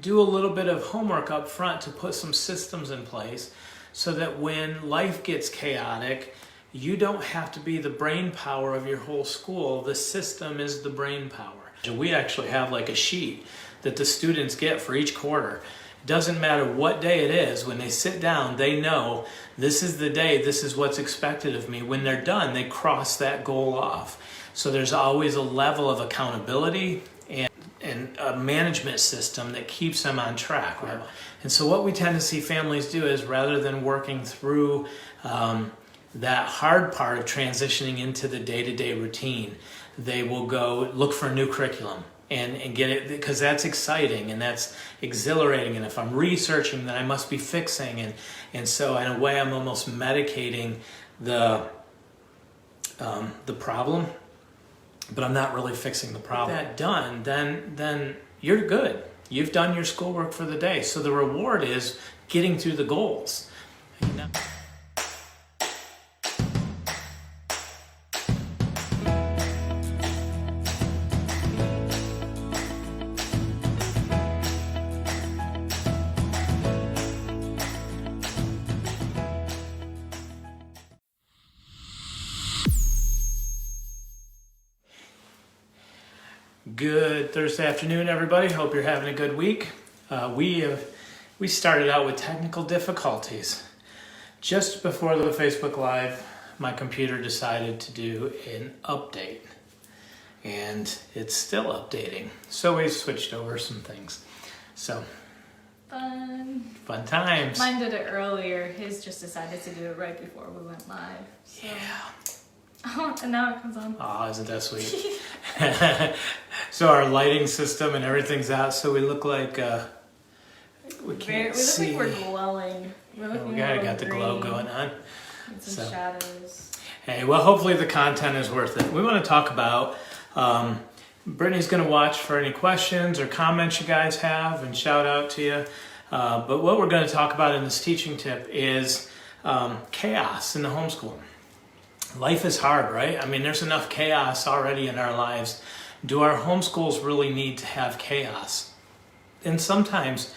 do a little bit of homework up front to put some systems in place so that when life gets chaotic, you don't have to be the brain power of your whole school. The system is the brain power. We actually have like a sheet that the students get for each quarter. It doesn't matter what day it is. When they sit down, they know this is the day, this is what's expected of me. When they're done, they cross that goal off. So there's always a level of accountability and a management system that keeps them on track. Right? And so what we tend to see families do is, rather than working through that hard part of transitioning into the day-to-day routine, they will go look for a new curriculum and get it, because that's exciting and that's exhilarating. And if I'm researching, then I must be fixing. And so in a way, I'm almost medicating the problem, but I'm not really fixing the problem. With that done, then you're good. You've done your schoolwork for the day. So the reward is getting through the goals. Good Thursday afternoon, everybody. Hope you're having a good week. We started out with technical difficulties. Just before the Facebook Live, my computer decided to do an update, and it's still updating. So we switched over some things. So fun times. Mine did it earlier. His just decided to do it right before we went live. So. Yeah. Oh, and now it comes on. Oh, isn't that sweet? So our lighting system and everything's out, so we look like we can't see. We look like we're glowing. We got the glow going on. And some shadows. Hey, well, hopefully the content is worth it. We want to talk about. Brittany's going to watch for any questions or comments you guys have, and shout out to you. But what we're going to talk about in this teaching tip is chaos in the homeschool. Life is hard, right? I mean, there's enough chaos already in our lives. Do our homeschools really need to have chaos? And sometimes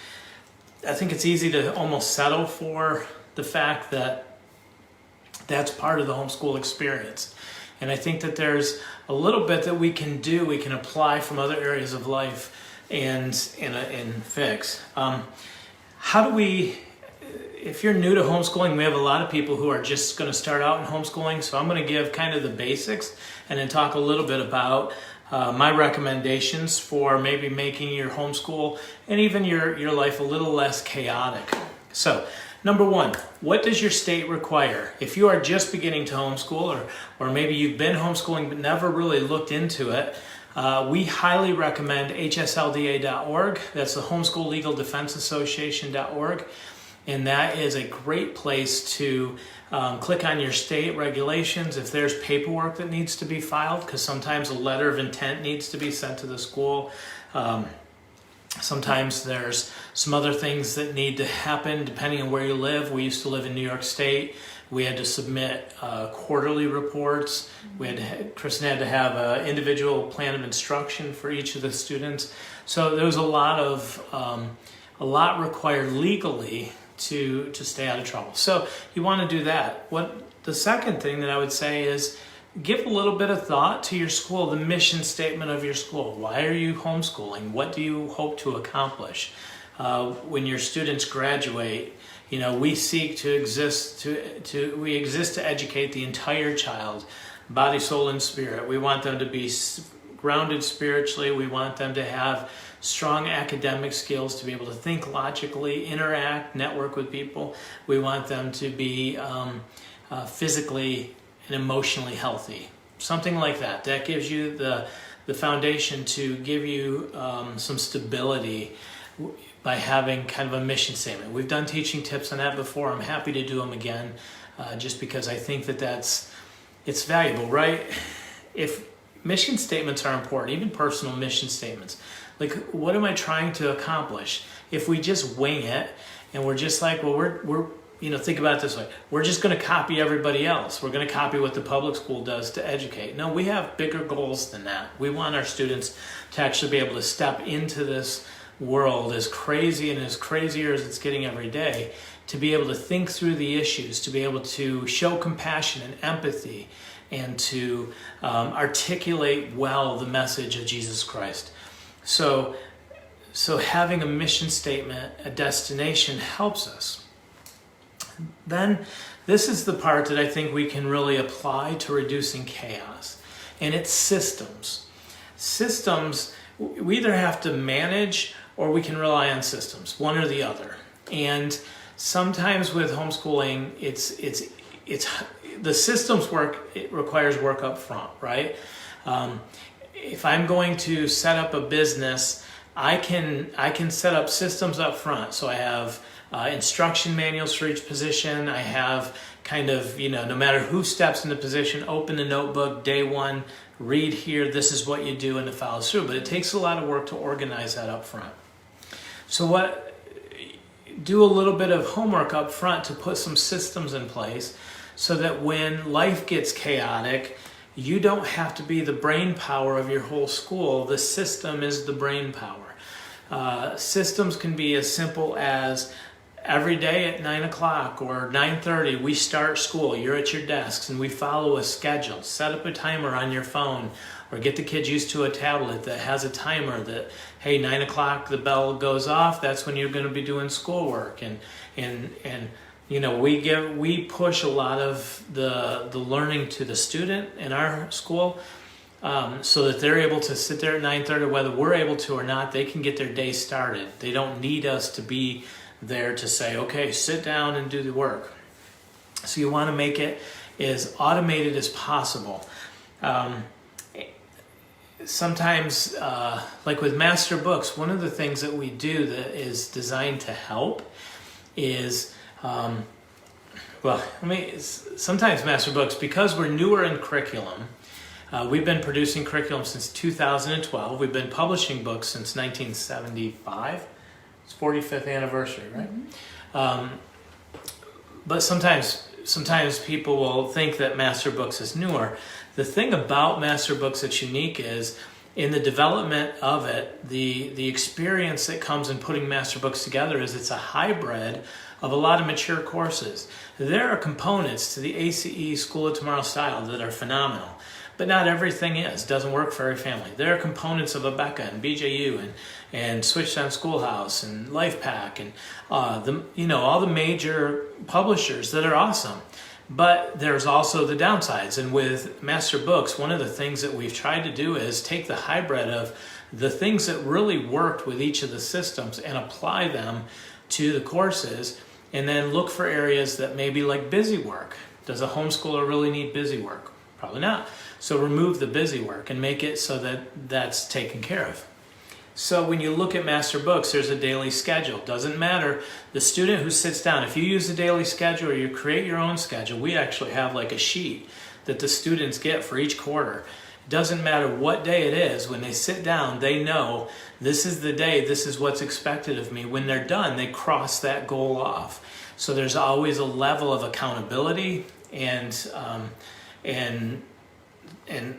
I think it's easy to almost settle for the fact that that's part of the homeschool experience. And I think that there's a little bit that we can do, we can apply from other areas of life and fix. How do we... If you're new to homeschooling, we have a lot of people who are just going to start out in homeschooling. So I'm going to give kind of the basics and then talk a little bit about my recommendations for maybe making your homeschool and even your life a little less chaotic. So number one, what does your state require? If you are just beginning to homeschool, or maybe you've been homeschooling but never really looked into it, we highly recommend hslda.org. That's the Homeschool Legal Defense Association.org. And that is a great place to click on your state regulations. If there's paperwork that needs to be filed, because sometimes a letter of intent needs to be sent to the school. Sometimes there's some other things that need to happen depending on where you live. We used to live in New York State. We had to submit quarterly reports. Kristen had to have an individual plan of instruction for each of the students. So there was a lot required legally to stay out of trouble. So you want to do that. The second thing that I would say is give a little bit of thought to your school, the mission statement of your school. Why are you homeschooling? What do you hope to accomplish? When your students graduate, we seek to exist to educate the entire child, body, soul, and spirit. We want them to be grounded spiritually. We want them to have strong academic skills, to be able to think logically, interact, network with people. We want them to be physically and emotionally healthy. Something like that. That gives you the foundation to give you some stability by having kind of a mission statement. We've done teaching tips on that before. I'm happy to do them again, just because I think it's valuable, right? If mission statements are important, even personal mission statements. Like, what am I trying to accomplish? If we just wing it and we're just like, well, we're think about it this way. We're just going to copy everybody else. We're going to copy what the public school does to educate. No, we have bigger goals than that. We want our students to actually be able to step into this world, as crazy and as crazier as it's getting every day, to be able to think through the issues, to be able to show compassion and empathy, and to articulate well the message of Jesus Christ. So having a mission statement, a destination, helps us. Then this is the part that I think we can really apply to reducing chaos, and it's systems. Systems, we either have to manage or we can rely on systems, one or the other. And sometimes with homeschooling, it's the systems work, it requires work up front, right? If I'm going to set up a business, I can set up systems up front. So I have instruction manuals for each position. I have kind of, no matter who steps in the position, open the notebook, day one, read here, this is what you do, and to follow through. But it takes a lot of work to organize that up front. So do a little bit of homework up front to put some systems in place so that when life gets chaotic, you don't have to be the brain power of your whole school. The system is the brain power. Systems can be as simple as every day at 9 o'clock or 9:30, we start school. You're at your desks and we follow a schedule. Set up a timer on your phone or get the kids used to a tablet that has a timer that, hey, 9 o'clock, the bell goes off. That's when you're going to be doing schoolwork. And we push a lot of the learning to the student in our school so that they're able to sit there at 9:30, whether we're able to or not. They can get their day started. They don't need us to be there to say, okay, sit down and do the work. So you want to make it as automated as possible. Sometimes, like with masterbooks, one of the things that we do that is designed to help is, sometimes masterbooks, because we're newer in curriculum, we've been producing curriculum since 2012. We've been publishing books since 1975. It's 45th anniversary, right? Mm-hmm. But sometimes people will think that masterbooks is newer. The thing about masterbooks that's unique is in the development of it, the experience that comes in putting masterbooks together is it's a hybrid of a lot of mature courses. There are components to the ACE School of Tomorrow style that are phenomenal, but not everything doesn't work for every family. There are components of Abeka and BJU and Switched On Schoolhouse and LifePack and all the major publishers that are awesome. But there's also the downsides. And with masterbooks, one of the things that we've tried to do is take the hybrid of the things that really worked with each of the systems and apply them to the courses, and then look for areas that maybe like busy work. Does a homeschooler really need busy work? Probably not. So remove the busy work and make it so that that's taken care of. So when you look at masterbooks, there's a daily schedule. Doesn't matter. The student who sits down, if you use the daily schedule or you create your own schedule, we actually have like a sheet that the students get for each quarter. Doesn't matter what day it is, when they sit down, they know this is the day, this is what's expected of me. When they're done, they cross that goal off. So there's always a level of accountability and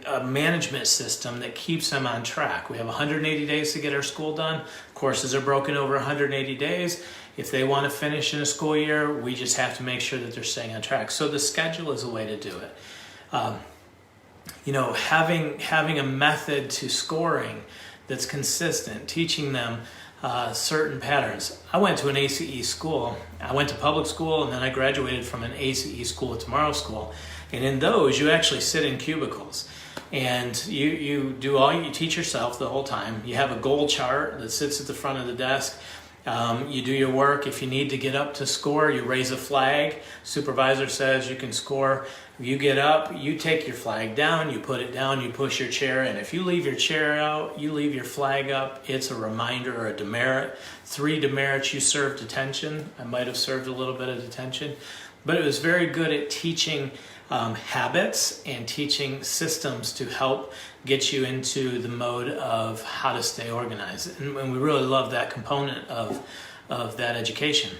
a management system that keeps them on track. We have 180 days to get our school done. Courses are broken over 180 days. If they want to finish in a school year, we just have to make sure that they're staying on track. So the schedule is a way to do it. Having a method to scoring that's consistent, teaching them certain patterns. I went to an ACE school. I went to public school, and then I graduated from an ACE School of Tomorrow school. And in those, you actually sit in cubicles. And you teach yourself the whole time. You have a goal chart that sits at the front of the desk. You do your work. If you need to get up to score, you raise a flag. Supervisor says you can score. You get up, you take your flag down, you put it down, you push your chair in. If you leave your chair out, you leave your flag up, it's a reminder or a demerit. 3 demerits, you served detention. I might have served a little bit of detention. But it was very good at teaching habits and teaching systems to help get you into the mode of how to stay organized. And we really love that component of that education.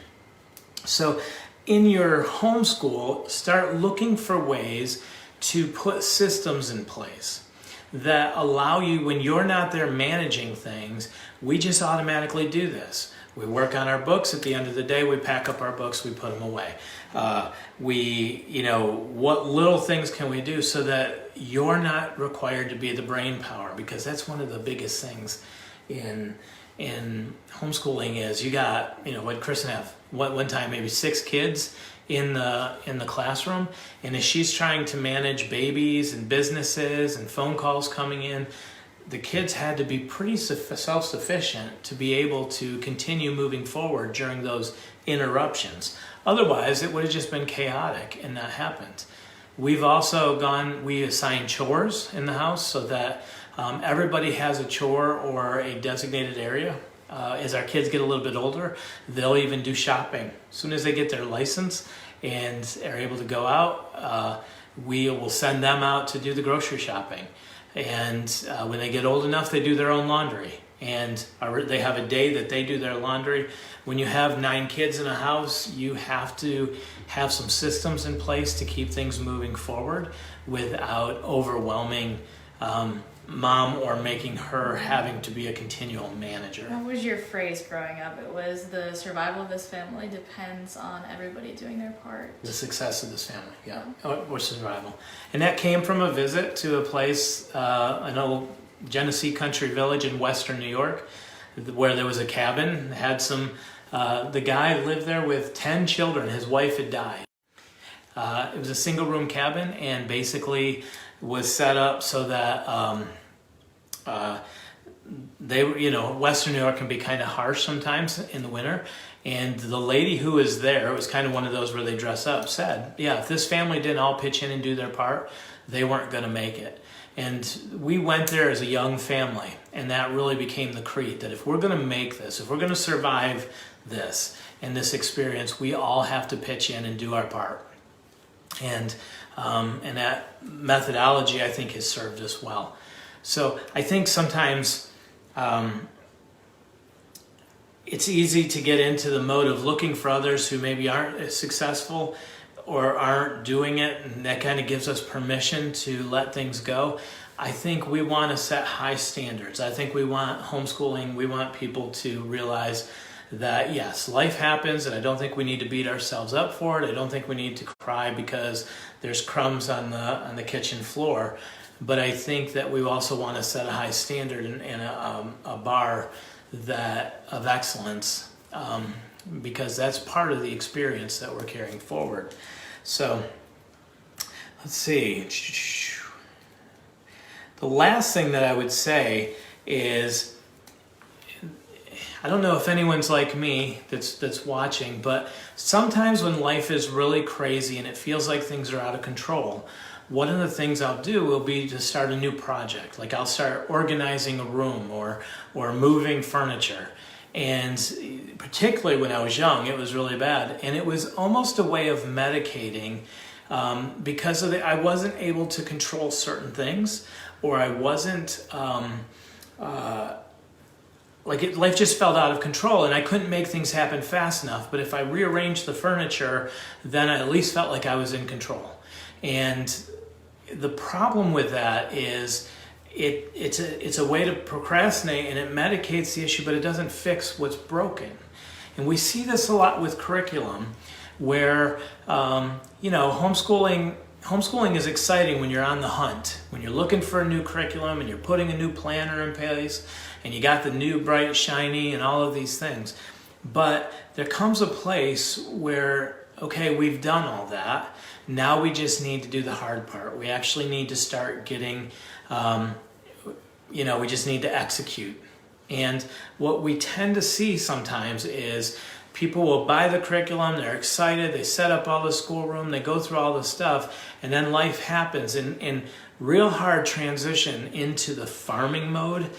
So in your homeschool, start looking for ways to put systems in place. that allow you, when you're not there managing things, we just automatically do this. We work on our books. At the end of the day, we pack up our books, we put them away. What little things can we do so that you're not required to be the brain power? Because that's one of the biggest things in homeschooling is you got, what Kristen have, one time maybe 6 kids in the classroom, and as she's trying to manage babies and businesses and phone calls coming in, the kids had to be pretty self-sufficient to be able to continue moving forward during those interruptions. Otherwise, it would have just been chaotic and not happened. We've also we assign chores in the house so that everybody has a chore or a designated area. As our kids get a little bit older, they'll even do shopping. As soon as they get their license and are able to go out, we will send them out to do the grocery shopping. And when they get old enough, they do their own laundry. And they have a day that they do their laundry. When you have 9 kids in a house, you have to have some systems in place to keep things moving forward without overwhelming mom or making her having to be a continual manager. What was your phrase growing up? It was the survival of this family depends on everybody doing their part. The success of this family, yeah, or survival. And that came from a visit to a place, an old Genesee country village in western New York, where there was a cabin, had some, the guy lived there with 10 children, his wife had died. It was a single room cabin and basically was set up so that Western New York can be kind of harsh sometimes in the winter. And the lady who was there, it was kind of one of those where they dress up, said, yeah, if this family didn't all pitch in and do their part, they weren't going to make it. And we went there as a young family, and that really became the creed, that if we're going to make this, if we're going to survive this and this experience, we all have to pitch in and do our part. And that methodology, I think, has served us well. So I think sometimes it's easy to get into the mode of looking for others who maybe aren't as successful or aren't doing it, and that kind of gives us permission to let things go. I think we want to set high standards. I think we want homeschooling, we want people to realize that yes, life happens, and I don't think we need to beat ourselves up for it. I don't think we need to cry because there's crumbs on the kitchen floor. But I think that we also want to set a high standard and a bar of excellence, because that's part of the experience that we're carrying forward. So let's see. The last thing that I would say is, I don't know if anyone's like me that's watching, but sometimes when life is really crazy and it feels like things are out of control, one of the things I'll do will be to start a new project. Like I'll start organizing a room or moving furniture. And particularly when I was young, it was really bad. And it was almost a way of medicating because I wasn't able to control certain things, or I wasn't, life just felt out of control and I couldn't make things happen fast enough. But if I rearranged the furniture, then I at least felt like I was in control. And the problem with that is it's a way to procrastinate, and it medicates the issue, but it doesn't fix what's broken. And we see this a lot with curriculum, where homeschooling is exciting when you're on the hunt, when you're looking for a new curriculum and you're putting a new planner in place, and you got the new bright shiny and all of these things. But there comes a place where, okay, we've done all that. Now we just need to do the hard part. We actually need to start getting, we just need to execute. And what we tend to see sometimes is people will buy the curriculum, they're excited, they set up all the schoolroom, they go through all the stuff, and then life happens in real hard transition into the farming mode.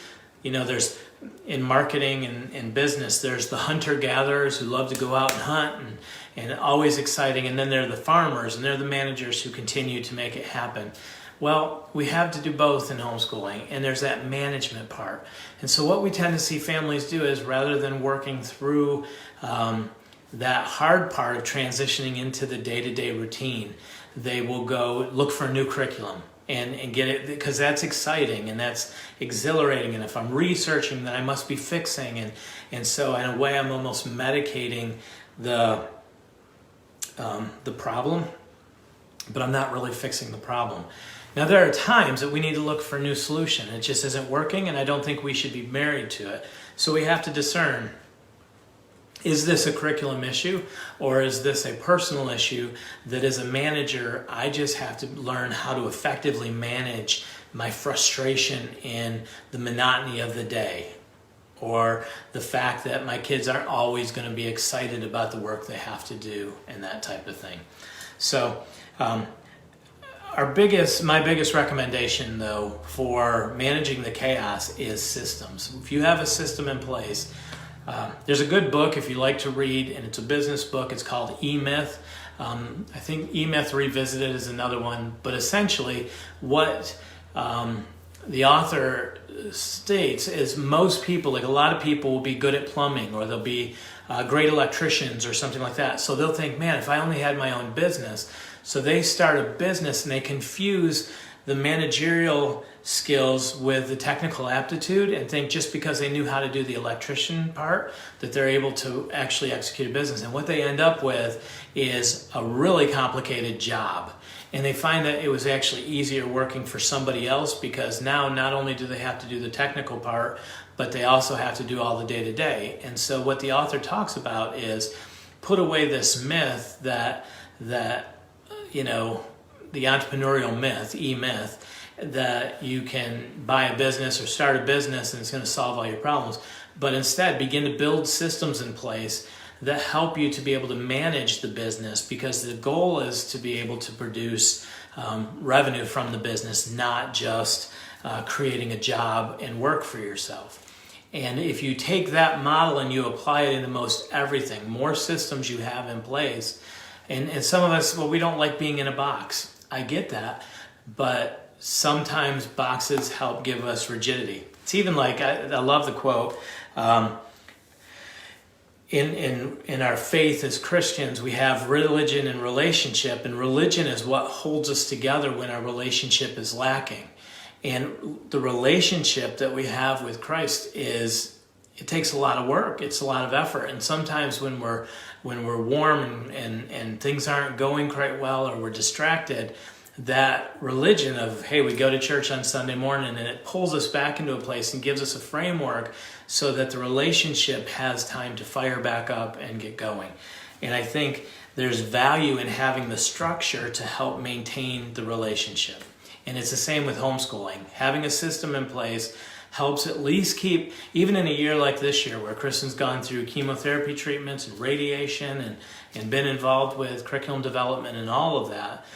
There's in marketing and business, there's the hunter-gatherers who love to go out and hunt and always exciting, and then there are the farmers and they're the managers who continue to make it happen. Well, we have to do both in homeschooling, and there's that management part. And so what we tend to see families do is, rather than working through that hard part of transitioning into the day-to-day routine, they will go look for a new curriculum. and get it, because that's exciting and that's exhilarating. And if I'm researching, then I must be fixing. And so in a way, I'm almost medicating the problem, but I'm not really fixing the problem. Now, there are times that we need to look for a new solution. It just isn't working, and I don't think we should be married to it. So we have to discern, is this a curriculum issue, or is this a personal issue that as a manager, I just have to learn how to effectively manage my frustration and the monotony of the day, or the fact that my kids aren't always going to be excited about the work they have to do and that type of thing. So my biggest recommendation, though, for managing the chaos is systems. If you have a system in place, there's a good book if you like to read, and it's a business book. It's called E-Myth. I think E-Myth Revisited is another one, but essentially what the author states is most people, like a lot of people, will be good at plumbing, or they'll be great electricians or something like that. So they'll think, man, if I only had my own business. So they start a business and they confuse the managerial skills with the technical aptitude and think just because they knew how to do the electrician part that they're able to actually execute a business. And what they end up with is a really complicated job. And they find that it was actually easier working for somebody else, because now not only do they have to do the technical part, but they also have to do all the day-to-day. And so what the author talks about is put away this myth that the entrepreneurial myth, E-Myth, that you can buy a business or start a business and it's going to solve all your problems. But instead, begin to build systems in place that help you to be able to manage the business, because the goal is to be able to produce revenue from the business, not just creating a job and work for yourself. And if you take that model and you apply it into most everything, more systems you have in place, and some of us, well, we don't like being in a box. I get that, but sometimes boxes help give us rigidity. It's even like, I love the quote, in our faith as Christians, we have religion and relationship, and religion is what holds us together when our relationship is lacking. And the relationship that we have with Christ it takes a lot of work. It's a lot of effort. And sometimes when we're warm and things aren't going quite well, or we're distracted, that religion of, hey, we go to church on Sunday morning, and it pulls us back into a place and gives us a framework so that the relationship has time to fire back up and get going. And I think there's value in having the structure to help maintain the relationship. And it's the same with homeschooling. Having a system in place helps at least keep, even in a year like this year where Kristen's gone through chemotherapy treatments and radiation and been involved with curriculum development and all of that,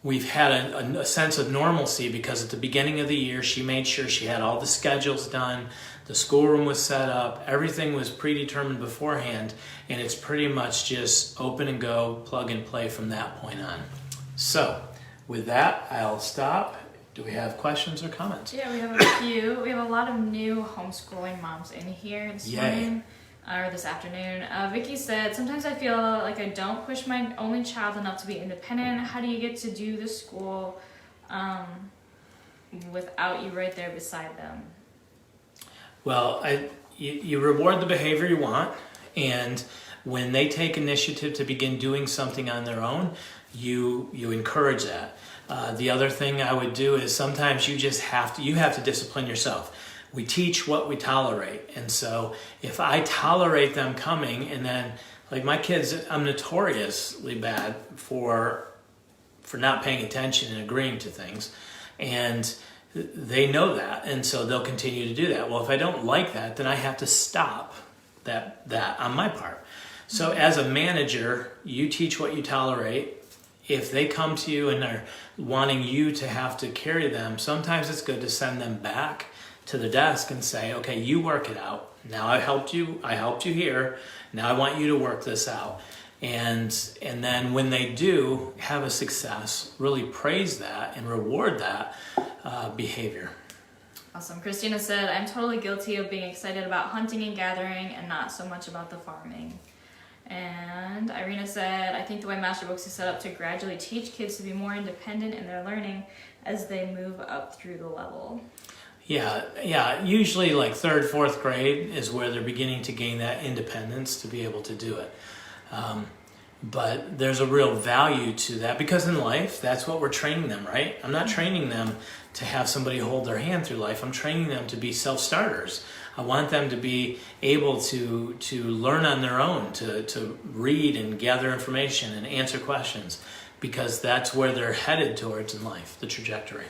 we've had a sense of normalcy, because at the beginning of the year she made sure she had all the schedules done, the schoolroom was set up, everything was predetermined beforehand, and it's pretty much just open and go, plug and play from that point on. So with that, I'll stop. Do we have questions or comments? Yeah, we have a few. We have a lot of new homeschooling moms in here this morning, or this afternoon. Vicky said, sometimes I feel like I don't push my only child enough to be independent. How do you get to do the school without you right there beside them? Well, you reward the behavior you want, and when they take initiative to begin doing something on their own, you encourage that. The other thing I would do is sometimes you have to discipline yourself. We teach what we tolerate. And so if I tolerate them coming, and then, like my kids, I'm notoriously bad for not paying attention and agreeing to things. And they know that. And so they'll continue to do that. Well, if I don't like that, then I have to stop that on my part. So as a manager, you teach what you tolerate. If they come to you and are wanting you to have to carry them, sometimes it's good to send them back to the desk and say, okay, you work it out. Now I helped you here. Now I want you to work this out. And then when they do have a success, really praise that and reward that behavior. Awesome. Christina said, I'm totally guilty of being excited about hunting and gathering and not so much about the farming. And Irina said, I think the way Masterbooks is set up to gradually teach kids to be more independent in their learning as they move up through the level. Yeah. Usually like 3rd, 4th grade is where they're beginning to gain that independence to be able to do it. But there's a real value to that because in life, that's what we're training them, right? I'm not training them to have somebody hold their hand through life. I'm training them to be self-starters. I want them to be able to learn on their own, to read and gather information and answer questions because that's where they're headed towards in life, the trajectory.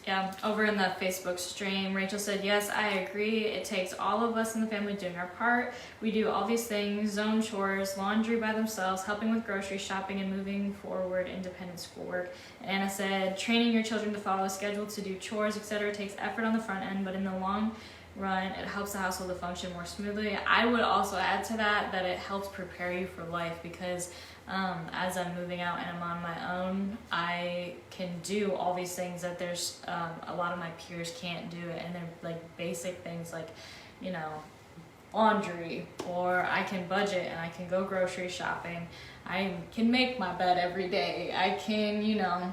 Yeah, over in the Facebook stream, Rachel said, yes, I agree. It takes all of us in the family doing our part. We do all these things, zone chores, laundry by themselves, helping with grocery shopping, and moving forward independent schoolwork. And Anna said, training your children to follow a schedule, to do chores, etc. takes effort on the front end, but in the long run, it helps the household to function more smoothly. I would also add to that it helps prepare you for life because as I'm moving out and I'm on my own, I can do all these things that there's a lot of my peers can't do it, and they're like basic things like, you know, laundry, or I can budget and I can go grocery shopping. I can make my bed every day. I can, you know,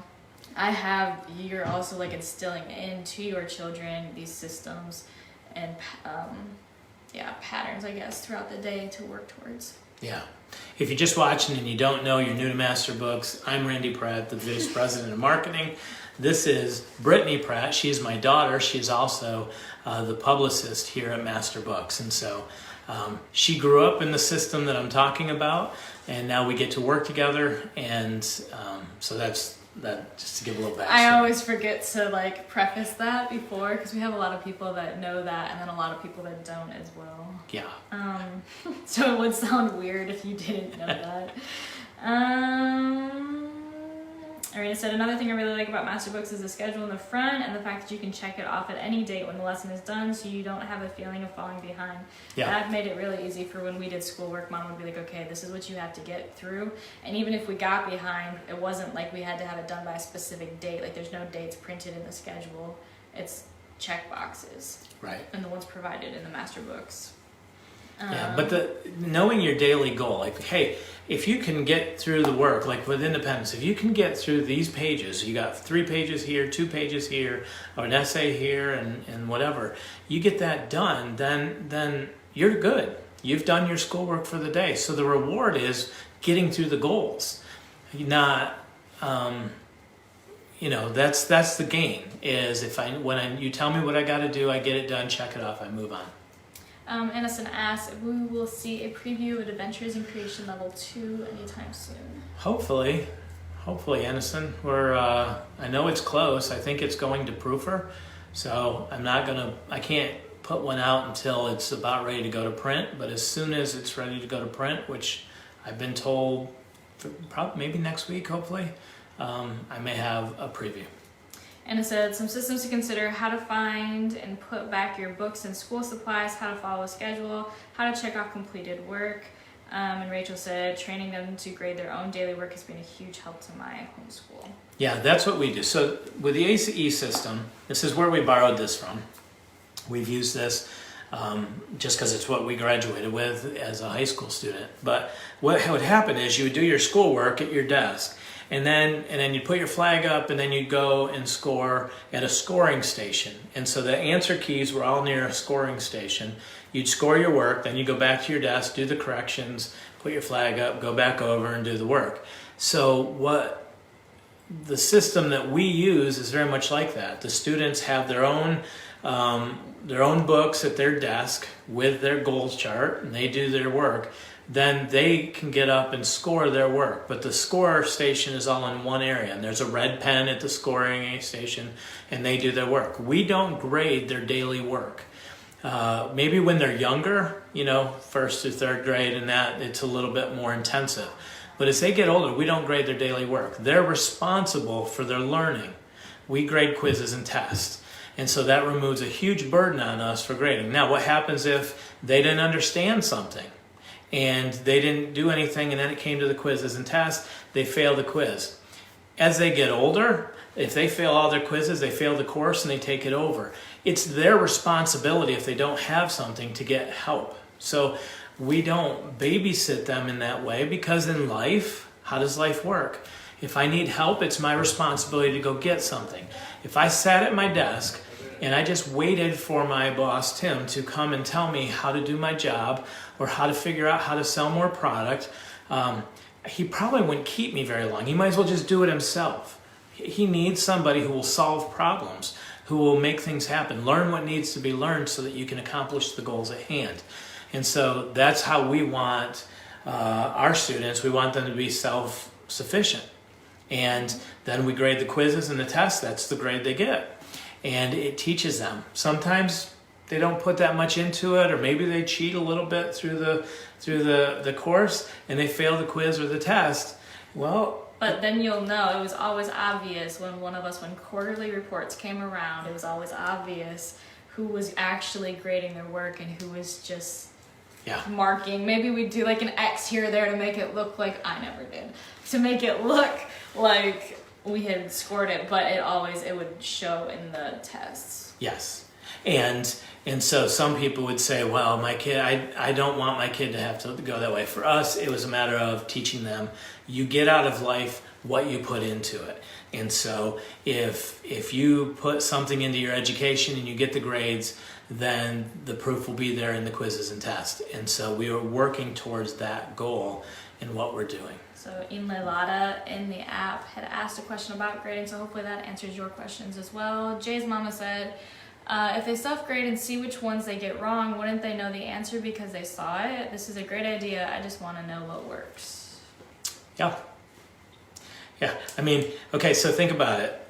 you're also like instilling into your children these systems and patterns, I guess, throughout the day to work towards. Yeah. If you're just watching and you don't know, you're new to Masterbooks, I'm Randy Pratt, the Vice President of Marketing. This is Brittany Pratt. She's my daughter. She's also the publicist here at Masterbooks. And so she grew up in the system that I'm talking about, and now we get to work together. And so that's that, just to give a little backstory. I always forget to like preface that before, because we have a lot of people that know that and then a lot of people that don't as well. Yeah. So it would sound weird if you didn't know that. Irina said, another thing I really like about Masterbooks is the schedule in the front and the fact that you can check it off at any date when the lesson is done, so you don't have a feeling of falling behind. Yeah. That made it really easy for when we did schoolwork. Mom would be like, okay, this is what you have to get through. And even if we got behind, it wasn't like we had to have it done by a specific date. Like there's no dates printed in the schedule. It's check boxes. Right. And the ones provided in the Masterbooks. Yeah, but knowing your daily goal, like, hey, if you can get through the work, like with independence, if you can get through these pages, you got 3 pages here, 2 pages here, or an essay here, and whatever, you get that done, then you're good. You've done your schoolwork for the day. So the reward is getting through the goals. Not, that's the gain. Is when you tell me what I got to do, I get it done, check it off, I move on. Innocent asks if we will see a preview of Adventures in Creation Level 2 anytime soon. Hopefully, Innocent. I know it's close. I think it's going to proofer, so I can't put one out until it's about ready to go to print. But as soon as it's ready to go to print, which I've been told probably maybe next week, hopefully, I may have a preview. And it said, some systems to consider: how to find and put back your books and school supplies, how to follow a schedule, how to check off completed work. And Rachel said, training them to grade their own daily work has been a huge help to my homeschool. Yeah, that's what we do. So with the ACE system, this is where we borrowed this from. We've used this just because it's what we graduated with as a high school student. But what would happen is you would do your schoolwork at your desk. And then you'd put your flag up, and then you'd go and score at a scoring station. And so the answer keys were all near a scoring station. You'd score your work, then you go back to your desk, do the corrections, put your flag up, go back over and do the work. So what the system that we use is very much like that. The students have their own books at their desk with their goals chart, and they do their work. Then they can get up and score their work. But the score station is all in one area, and there's a red pen at the scoring station, and they do their work. We don't grade their daily work. Maybe when they're younger, 1st to 3rd grade, and that it's a little bit more intensive. But as they get older, we don't grade their daily work. They're responsible for their learning. We grade quizzes and tests. And so that removes a huge burden on us for grading. Now, what happens if they didn't understand something and they didn't do anything, and then it came to the quizzes and tests, they fail the quiz? As they get older, if they fail all their quizzes, they fail the course and they take it over. It's their responsibility, if they don't have something, to get help. So we don't babysit them in that way, because in life, how does life work? If I need help, it's my responsibility to go get something. If I sat at my desk and I just waited for my boss, Tim, to come and tell me how to do my job or how to figure out how to sell more product, he probably wouldn't keep me very long. He might as well just do it himself. He needs somebody who will solve problems, who will make things happen, learn what needs to be learned so that you can accomplish the goals at hand. And so that's how we want our students. We want them to be self-sufficient. And then we grade the quizzes and the tests. That's the grade they get. And it teaches them. Sometimes they don't put that much into it, or maybe they cheat a little bit through the course and they fail the quiz or the test. Well, but then you'll know it was always obvious when quarterly reports came around, it was always obvious who was actually grading their work and who was just marking. Maybe we'd do like an X here or there to make it look like, I never did, to make it look like we had scored it, but it would show in the tests. Yes. And so some people would say, well, my kid, I don't want my kid to have to go that way. For us, it was a matter of teaching them, you get out of life what you put into it. And so if you put something into your education and you get the grades, then the proof will be there in the quizzes and tests. And so we were working towards that goal in what we're doing. So Inlelada in the app had asked a question about grading, so hopefully that answers your questions as well. Jay's mama said, if they self-grade and see which ones they get wrong, wouldn't they know the answer because they saw it? This is a great idea. I just want to know what works. Yeah. I mean, okay, so think about it.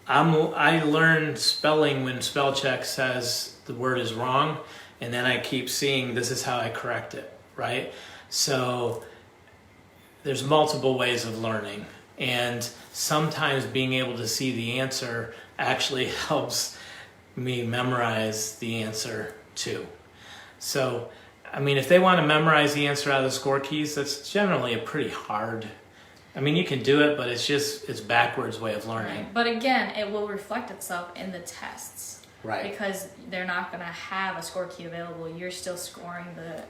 I learned spelling when spell check says the word is wrong, and then I keep seeing this is how I correct it, right? So there's multiple ways of learning, and sometimes being able to see the answer actually helps me memorize the answer too. So, I mean, if they want to memorize the answer out of the score keys, that's generally a pretty hard. I mean, you can do it, but it's backwards way of learning. Right. But again, it will reflect itself in the tests. Right. Because they're not going to have a score key available. You're still scoring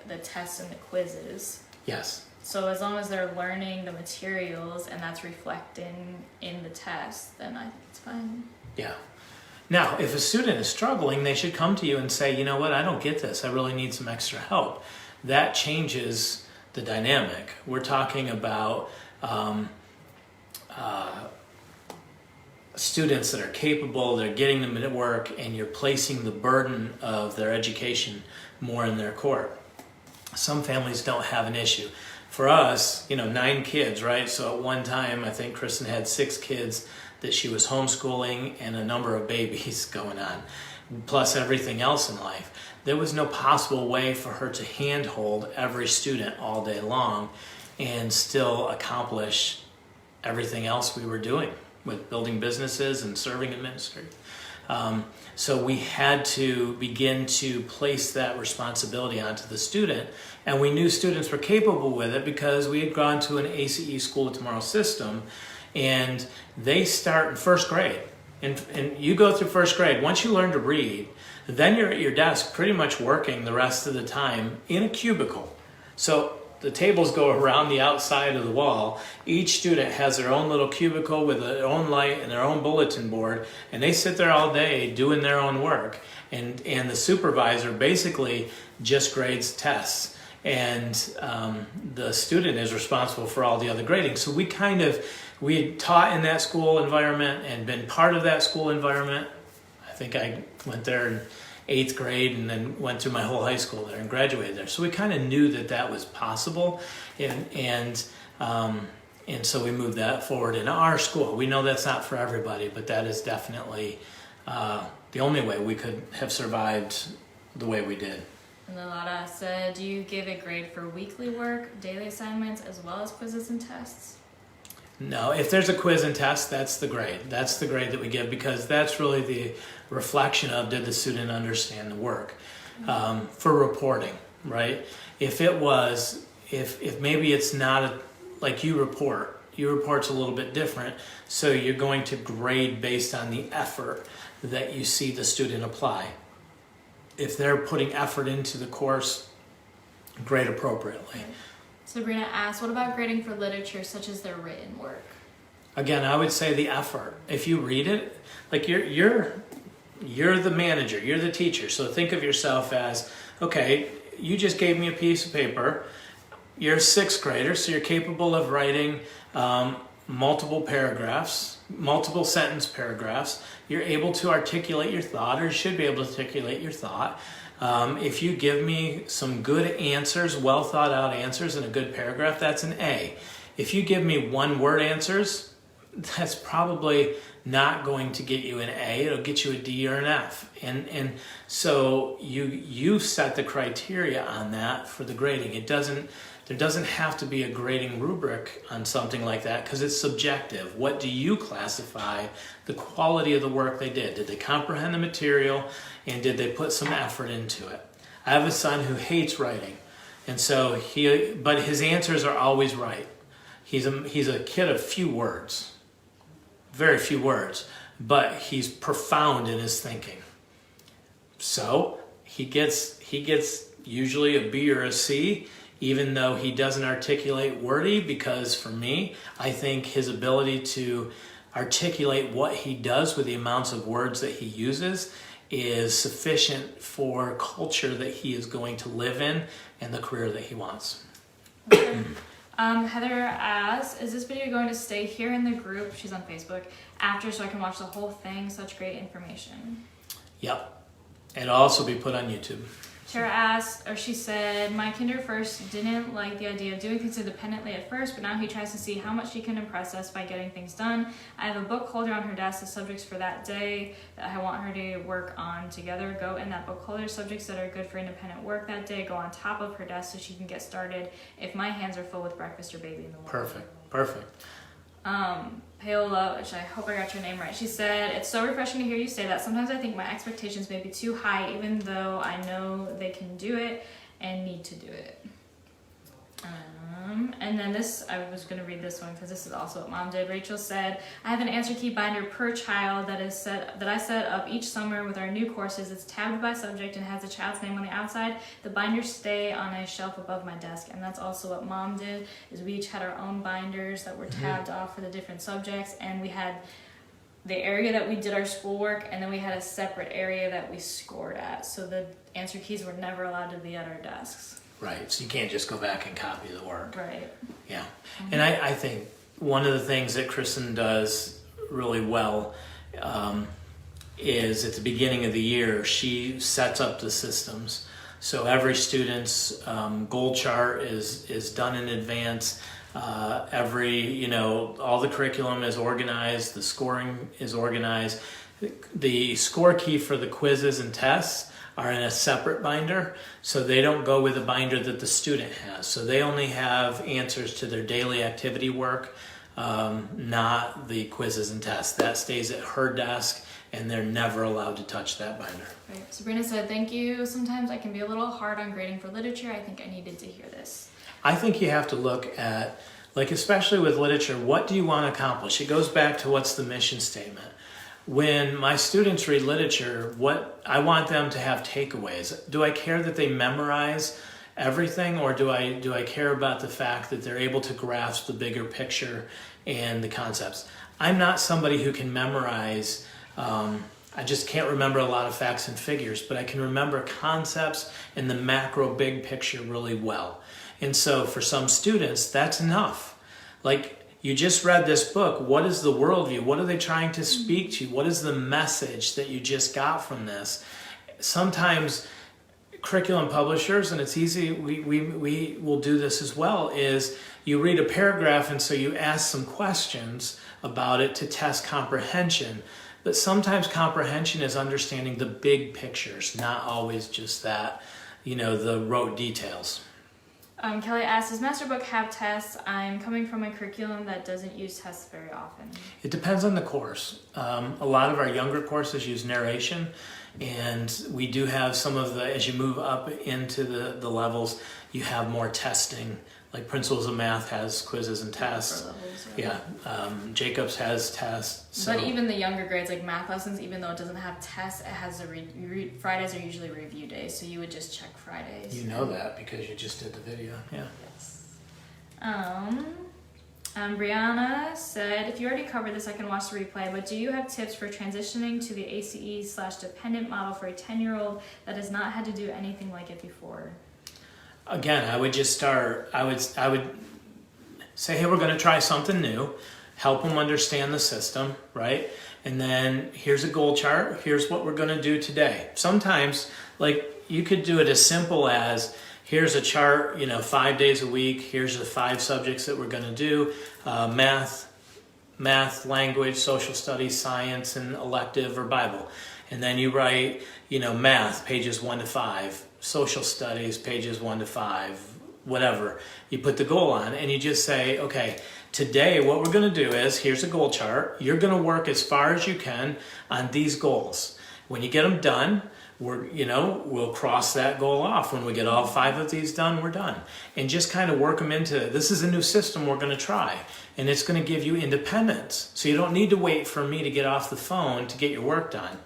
the tests and the quizzes. Yes. So as long as they're learning the materials and that's reflecting in the test, then I think it's fine. Yeah. Now, if a student is struggling, they should come to you and say, you know what, I don't get this. I really need some extra help. That changes the dynamic. We're talking about students that are capable, they're getting them at work, and you're placing the burden of their education more in their court. Some families don't have an issue. For us, 9 kids, right? So at one time, I think Kristen had 6 kids that she was homeschooling and a number of babies going on, plus everything else in life. There was no possible way for her to handhold every student all day long and still accomplish everything else we were doing with building businesses and serving administrators. So we had to begin to place that responsibility onto the student, and we knew students were capable with it because we had gone to an ACE School of Tomorrow system, and they start in first grade. And you go through first grade. Once you learn to read, then you're at your desk pretty much working the rest of the time in a cubicle. So the tables go around the outside of the wall. Each student has their own little cubicle with their own light and their own bulletin board, and they sit there all day doing their own work. And the supervisor basically just grades tests, and the student is responsible for all the other grading. So we had taught in that school environment and been part of that school environment. I think I went there in 8th grade and then went through my whole high school there and graduated there. So we kind of knew that was possible, and so we moved that forward in our school. We know that's not for everybody, but that is definitely the only way we could have survived the way we did. And Lara said, do you give a grade for weekly work, daily assignments, as well as quizzes and tests? No, if there's a quiz and test, that's the grade. That's the grade that we give, because that's really the reflection of, did the student understand the work? For reporting, right? If maybe it's not like your report's a little bit different, so you're going to grade based on the effort that you see the student apply. If they're putting effort into the course, grade appropriately. Sabrina asks, what about grading for literature, such as their written work? Again, I would say the effort. If you read it, like you're the manager, you're the teacher. So think of yourself as, okay, you just gave me a piece of paper. You're a sixth grader, so you're capable of writing multiple paragraphs, multiple sentence paragraphs. You're able to articulate your thought, or should be able to articulate your thought. If you give me some good answers, well thought out answers in a good paragraph, that's an A. If you give me one word answers, that's probably not going to get you an A. It'll get you a D or an F. And so you set the criteria on that for the grading. There doesn't have to be a grading rubric on something like that because it's subjective. What do you classify the quality of the work they did? Did they comprehend the material, and did they put some effort into it? I have a son who hates writing, and so but his answers are always right. He's a kid of few words, very few words, but he's profound in his thinking. So he gets usually a B or a C, even though he doesn't articulate wordy, because for me, I think his ability to articulate what he does with the amounts of words that he uses is sufficient for culture that he is going to live in and the career that he wants. Okay. Heather asks, is this video going to stay here in the group, she's on Facebook, after so I can watch the whole thing? Such great information. Yep. It'll also be put on YouTube. Tara asked, or she said, my kinder first didn't like the idea of doing things independently at first, but now he tries to see how much he can impress us by getting things done. I have a book holder on her desk, the subjects for that day that I want her to work on together go in that book holder. Subjects that are good for independent work that day go on top of her desk so she can get started if my hands are full with breakfast or baby in the morning. Perfect. Paola, which I hope I got your name right, she said, it's so refreshing to hear you say that. Sometimes I think my expectations may be too high, even though I know they can do it and need to do it. And then this, I was going to read this one because this is also what Mom did. Rachel said, I have an answer key binder per child that I set up each summer with our new courses. It's tabbed by subject and has the child's name on the outside. The binders stay on a shelf above my desk, and that's also what Mom did. Is we each had our own binders that were tabbed off for the different subjects, and we had the area that we did our schoolwork, and then we had a separate area that we scored at. So the answer keys were never allowed to be at our desks. Right, so you can't just go back and copy the work. Right. Yeah, and I think one of the things that Kristen does really well is at the beginning of the year, she sets up the systems. So every student's goal chart is done in advance. All the curriculum is organized, the scoring is organized. The score key for the quizzes and tests are in a separate binder, so they don't go with the binder that the student has. So they only have answers to their daily activity work, not the quizzes and tests. That stays at her desk, and they're never allowed to touch that binder. Right. Sabrina said, thank you. Sometimes I can be a little hard on grading for literature. I think I needed to hear this. I think you have to look at, especially with literature, what do you want to accomplish? It goes back to what's the mission statement. When my students read literature, what I want them to have takeaways. Do I care that they memorize everything, or do I care about the fact that they're able to grasp the bigger picture and the concepts? I'm not somebody who can memorize. I just can't remember a lot of facts and figures, but I can remember concepts and the macro big picture really well. And so for some students, that's enough. You just read this book. What is the worldview? What are they trying to speak to you? What is the message that you just got from this? Sometimes curriculum publishers, and it's easy, we will do this as well, is you read a paragraph and so you ask some questions about it to test comprehension. But sometimes comprehension is understanding the big pictures, not always just that, the rote details. Kelly asks, does Masterbook have tests? I'm coming from a curriculum that doesn't use tests very often. It depends on the course. A lot of our younger courses use narration, and we do have some of the, as you move up into the levels, you have more testing like Principles of Math has quizzes and tests. For levels, Yeah, Jacobs has tests. So. But even the younger grades, like math lessons, even though it doesn't have tests, it has Fridays are usually review days, so you would just check Fridays. You know that because you just did the video, yeah. Yes. Brianna said, if you already covered this, I can watch the replay, but do you have tips for transitioning to the ACE/dependent model for a 10-year-old that has not had to do anything like it before? Again, I would just start, I would say, hey, we're going to try something new, help them understand the system, right? And then here's a goal chart, here's what we're going to do today. Sometimes, like, you could do it as simple as, here's a chart, 5 days a week, here's the 5 subjects that we're going to do, math, language, social studies, science, and elective or Bible. And then you write, math, pages 1 to 5, social studies, pages 1 to 5, whatever. You put the goal on and you just say, okay, today what we're going to do is, here's a goal chart. You're going to work as far as you can on these goals. When you get them done, we'll cross that goal off. When we get all 5 of these done, we're done. And just kind of work them into, this is a new system we're going to try. And it's going to give you independence. So you don't need to wait for me to get off the phone to get your work done.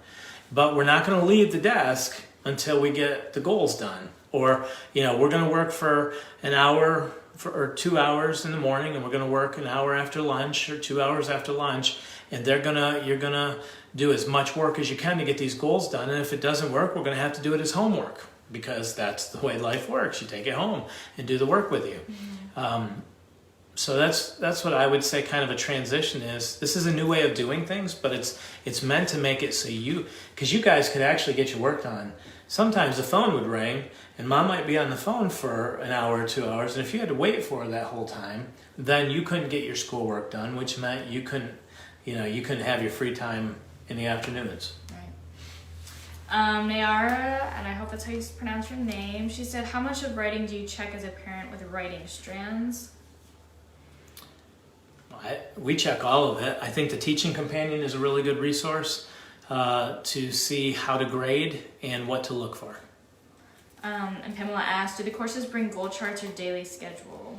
But we're not going to leave the desk until we get the goals done. Or, we're going to work for an hour or 2 hours in the morning, and we're going to work an hour after lunch or 2 hours after lunch. And you're going to do as much work as you can to get these goals done. And if it doesn't work, we're going to have to do it as homework, because that's the way life works. You take it home and do the work with you. Mm-hmm. So that's what I would say kind of a transition is. This is a new way of doing things, but it's meant to make it so because you guys could actually get your work done. Sometimes the phone would ring and mom might be on the phone for an hour or 2 hours. And if you had to wait for her that whole time, then you couldn't get your schoolwork done, which meant you couldn't have your free time in the afternoons. Right. Nayara, and I hope that's how you pronounce your name, she said, how much of writing do you check as a parent with writing strands? We check all of it. I think the Teaching Companion is a really good resource to see how to grade and what to look for. And Pamela asked, do the courses bring goal charts or daily schedule?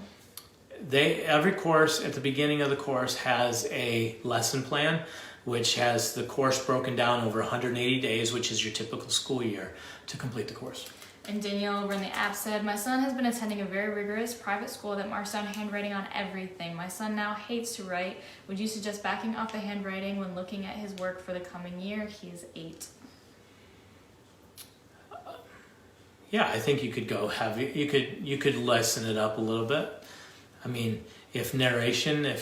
Every course at the beginning of the course has a lesson plan, which has the course broken down over 180 days, which is your typical school year, to complete the course. And Danielle over in the app said, my son has been attending a very rigorous private school that marks down handwriting on everything. My son now hates to write. Would you suggest backing off the handwriting when looking at his work for the coming year? He is 8. Yeah, I think you could you could lessen it up a little bit. I mean, if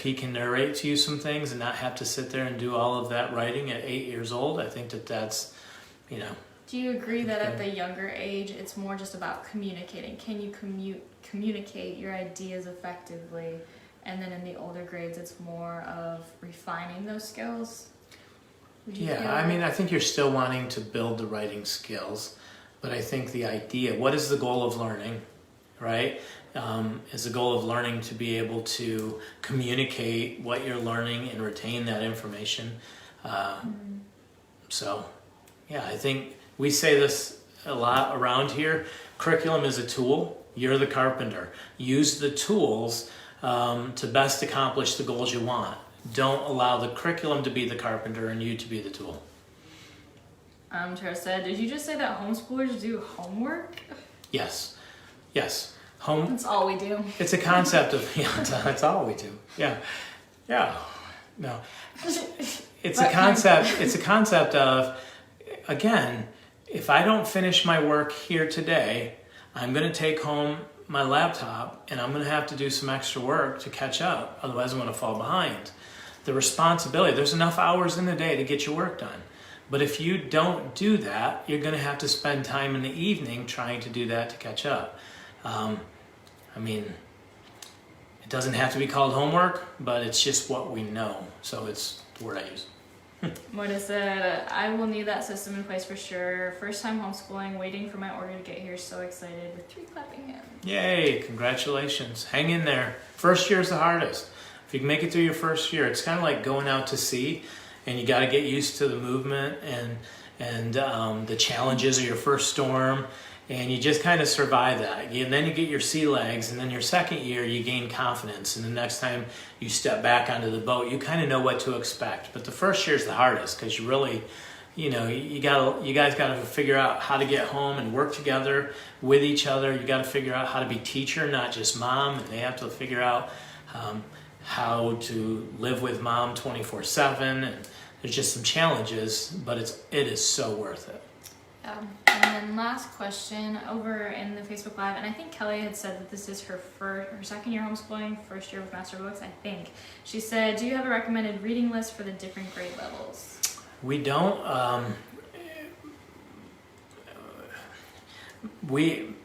he can narrate to you some things and not have to sit there and do all of that writing at 8 years old, I think that's. Do you agree that at the younger age, it's more just about communicating? Can you communicate your ideas effectively? And then in the older grades, it's more of refining those skills? I think you're still wanting to build the writing skills, but I think the idea, what is the goal of learning, right? Is the goal of learning to be able to communicate what you're learning and retain that information. So, yeah, I think we say this a lot around here. Curriculum is a tool. You're the carpenter. Use the tools to best accomplish the goals you want. Don't allow the curriculum to be the carpenter and you to be the tool. Tara said, did you just say that homeschoolers do homework? Yes. That's all we do. It's a concept of, that's all we do. Yeah. No. It's a concept of, again, if I don't finish my work here today, I'm going to take home my laptop and I'm going to have to do some extra work to catch up. Otherwise, I'm going to fall behind. The responsibility, there's enough hours in the day to get your work done. But if you don't do that, you're going to have to spend time in the evening trying to do that to catch up. It doesn't have to be called homework, but it's just what we know. So it's the word I use. Moita said, I will need that system in place for sure. First time homeschooling, waiting for my order to get here. So excited with 3 clapping hands. Yay, congratulations. Hang in there. First year is the hardest. If you can make it through your first year, it's kind of like going out to sea and you got to get used to the movement and the challenges of your first storm. And you just kind of survive that. And then you get your sea legs, and then your second year you gain confidence. And the next time you step back onto the boat, you kind of know what to expect. But the first year is the hardest because you really, you guys got to figure out how to get home and work together with each other. You got to figure out how to be teacher, not just mom. And they have to figure out how to live with mom 24/7. And there's just some challenges, but it is so worth it. And then last question over in the Facebook Live, and I think Kelly had said that this is her second year homeschooling, first year with masterbooks, I think. She said, do you have a recommended reading list for the different grade levels? We don't. We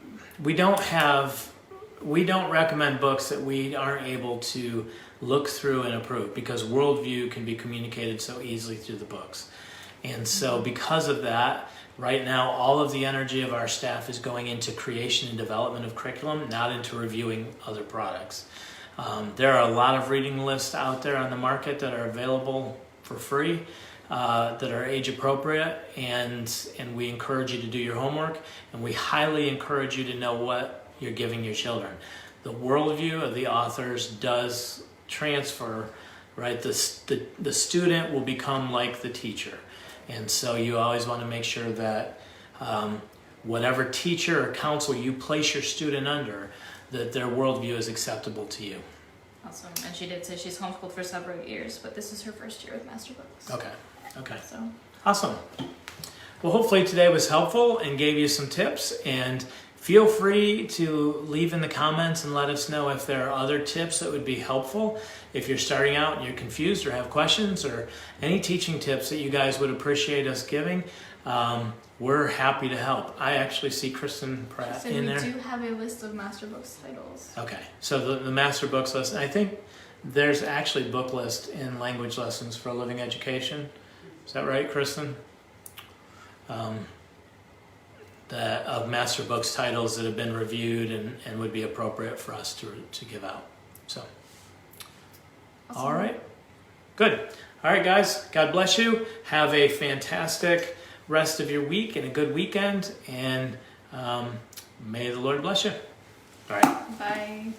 don't recommend books that we aren't able to look through and approve, because worldview can be communicated so easily through the books. And so because of that, right now all of the energy of our staff is going into creation and development of curriculum, not into reviewing other products. There are a lot of reading lists out there on the market that are available for free, that are age appropriate, and we encourage you to do your homework, and we highly encourage you to know what you're giving your children. The worldview of the authors does transfer, right? The student will become like the teacher. And so you always want to make sure that whatever teacher or counsel you place your student under, that their worldview is acceptable to you. Awesome. And she did say she's homeschooled for several years, but this is her first year with masterbooks. Okay. So Awesome. Well, hopefully today was helpful and gave you some tips, and feel free to leave in the comments and let us know if there are other tips that would be helpful. If you're starting out and you're confused or have questions, or any teaching tips that you guys would appreciate us giving, we're happy to help. I actually see Kristen Pratt in there. We do have a list of masterbooks titles. Okay, so the master books list, I think there's actually book list in language lessons for living education. Is that right, Kristen? That of master books titles that have been reviewed and would be appropriate for us to give out. So, Awesome. All right, good. All right, guys, God bless you. Have a fantastic rest of your week and a good weekend, and may the Lord bless you. All right. Bye.